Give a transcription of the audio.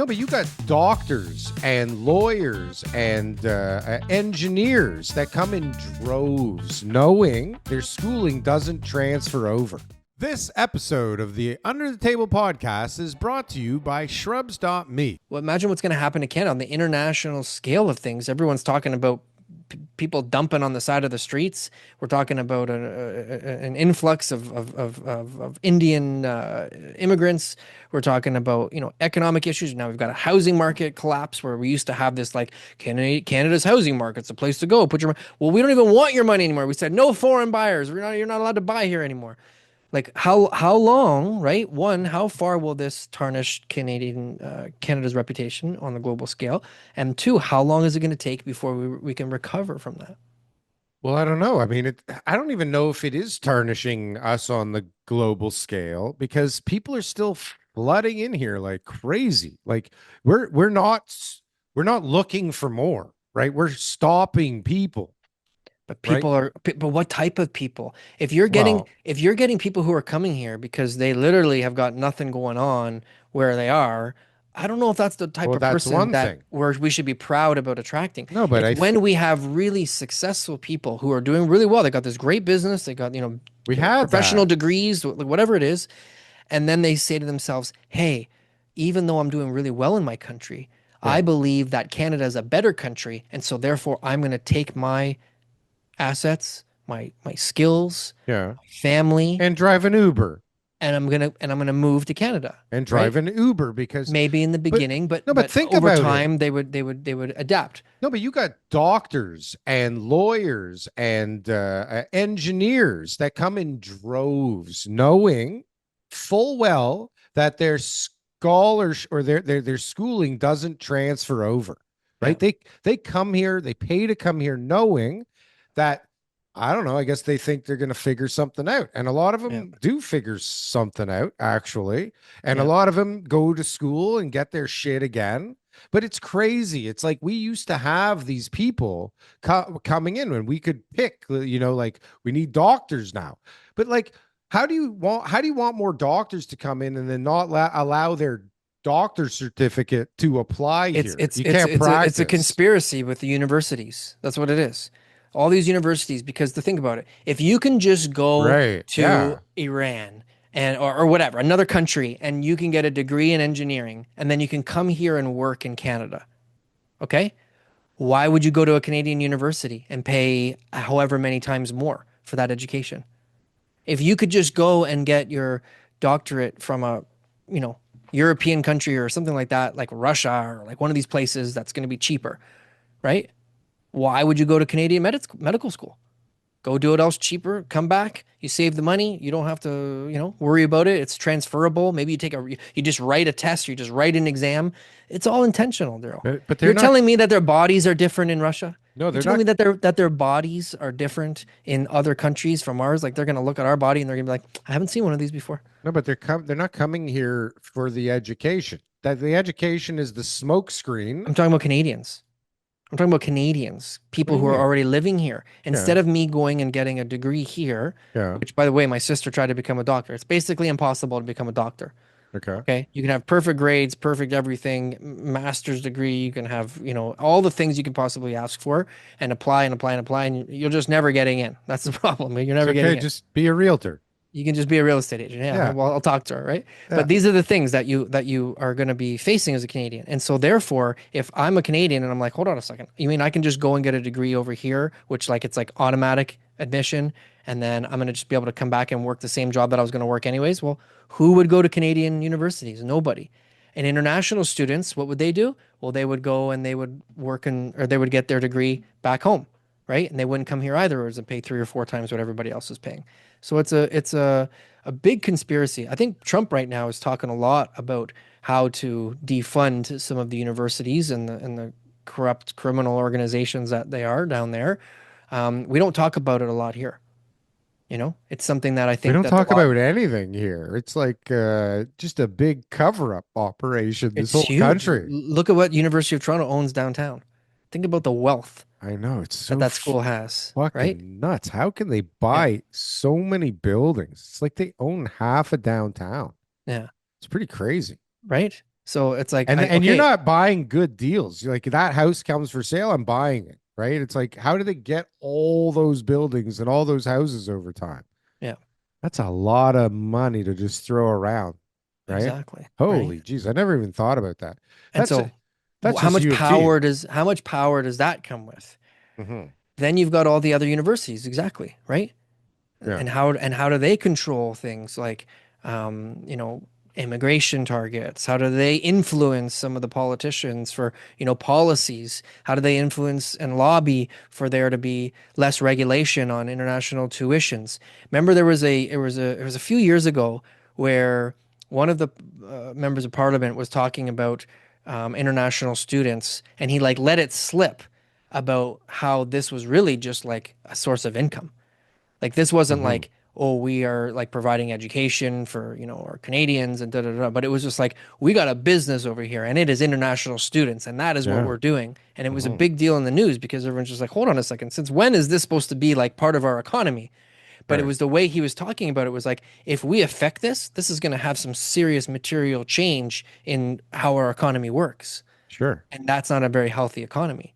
No, but you got doctors and lawyers and engineers that come in droves, knowing their schooling doesn't transfer over. This episode of the Under the Table podcast is brought to you by Shrubs.me. Well, imagine what's going to happen to Canada on the international scale of things. Everyone's talking about people dumping on the side of the streets. We're talking about an influx of Indian immigrants. We're talking about, economic issues. Now we've got a housing market collapse where we used to have this like Canada's housing market's a place to go. Well, we don't even want your money anymore. We said no foreign buyers. You're not allowed to buy here anymore. Like how long, right? One, how far will this tarnish Canada's reputation on the global scale? And two, how long is it going to take before we can recover from that? Well, I don't know. I mean, I don't even know if it is tarnishing us on the global scale because people are still flooding in here like crazy. Like we're not looking for more, right? We're stopping people. But Right. but what type of people? Well, If you're getting people who are coming here because they literally have got nothing going on where they are, I don't know if that's the type well, of that's person one that thing. we should be proud about attracting. No, but It's when we have really successful people who are doing really well. They got this great business, they got, we had professional that. degrees, whatever it is, and then they say to themselves, "Hey, even though I'm doing really well in my country, Yeah. I believe that Canada is a better country, and so therefore I'm going to take my assets, my skills, Yeah. my family, And drive an Uber and I'm gonna move to Canada, and right? drive an Uber because, Maybe in the but beginning, but no, but think over about it. time they would adapt. No, but you got doctors and lawyers and engineers that come in droves, knowing full well that their scholars or their schooling doesn't transfer over, Yeah, right? They come here, they pay to come here, knowing that I don't know. I guess they think they're going to figure something out, and a lot of yeah, them do figure something out actually, and a yeah. lot of them go to school and get their shit again, but it's crazy. It's like we used to have these people coming in when we could pick, like we need doctors now. But like, how do you want more doctors to come in and then not allow their doctor's certificate to apply It's here? it's You it's can't it's a it's a practice. conspiracy with the universities. That's what it is. All these universities, because to think about it, if you can just go Right. to Yeah. Iran or whatever, another country, and you can get a degree in engineering, and then you can come here and work in Canada, okay? Why would you go to a Canadian university and pay however many times more for that education? If you could just go and get your doctorate from a, you know, European country or something like that, like Russia or like one of these places that's going to be cheaper, right? Why would you go to Canadian medical school? Go do it else cheaper, come back, you save the money, you don't have to, worry about it. It's transferable. Maybe you just write a test, you just write an exam. It's all intentional, Daryl. But they're You're not. telling me that their bodies are different in Russia? No, You're they're telling not. me that their bodies are different in other countries from ours? Like they're gonna look at our body and they're gonna be like, I haven't seen one of these before. No, but they're not coming here for the education. That the education is the smoke screen. I'm talking about Canadians. I'm talking about Canadians, What do people you who are mean? already living here. Yeah. Instead of me going and getting a degree here, Yeah. which by the way, my sister tried to become a doctor. It's basically impossible to become a doctor. Okay. Okay. You can have perfect grades, perfect everything, master's degree. You can have, all the things you can possibly ask for and apply and apply and apply. And you're just never getting in. That's the problem. You're It's never okay. getting in. Just be a realtor. You can just be a real estate agent. Yeah, Yeah. well, I'll talk to her, right? Yeah. But these are the things that you are going to be facing as a Canadian. And so therefore, if I'm a Canadian and I'm like, hold on a second, you mean I can just go and get a degree over here, which like it's like automatic admission, and then I'm going to just be able to come back and work the same job that I was going to work anyways? Well, who would go to Canadian universities? Nobody. And international students, what would they do? Well, they would go and they would work or they would get their degree back home, right? And they wouldn't come here either, or is it pay 3 or 4 times what everybody else is paying? So it's a big conspiracy. I think Trump right now is talking a lot about how to defund some of the universities and the corrupt criminal organizations that they are down there. We don't talk about it a lot here. It's something that I We think don't that a talk lot. about anything here. It's like just a big cover-up operation, this It's whole huge. country. Look at what University of Toronto owns downtown. Think about the wealth I know. It's that so that school has, right? fucking nuts. How can they Yeah, buy so many buildings? It's like they own half of downtown. yeah, It's pretty crazy. right. So it's like, And you're okay, not buying good deals. You're like that house comes for sale, I'm buying it, right? It's like, how did they get all those buildings and all those houses over time? yeah, That's a lot of money to just throw around, right? exactly, right? Holy jeez, I never even thought about that. And That's so, that's how just much U of T. power does that come with? Hmm. Then you've got all the other universities, exactly, right? Yeah, And how do they control things like, you know, immigration targets? How do they influence some of the politicians for, you know, policies? How do they influence and lobby for there to be less regulation on international tuitions? Remember, it was a few years ago where one of the members of parliament was talking about international students, and he like let it slip about how this was really just like a source of income. Like this wasn't hmm, like, oh, we are like providing education for, you know, our Canadians and da da da. But it was just like, we got a business over here and it is international students and that is what yeah, we're doing. And it was a hmm, big deal in the news because everyone's just like, hold on a second, since when is this supposed to be like part of our economy? But it right, was the way he was talking about it was like, if we affect this, this is going to have some serious material change in how our economy works. sure. And that's not a very healthy economy.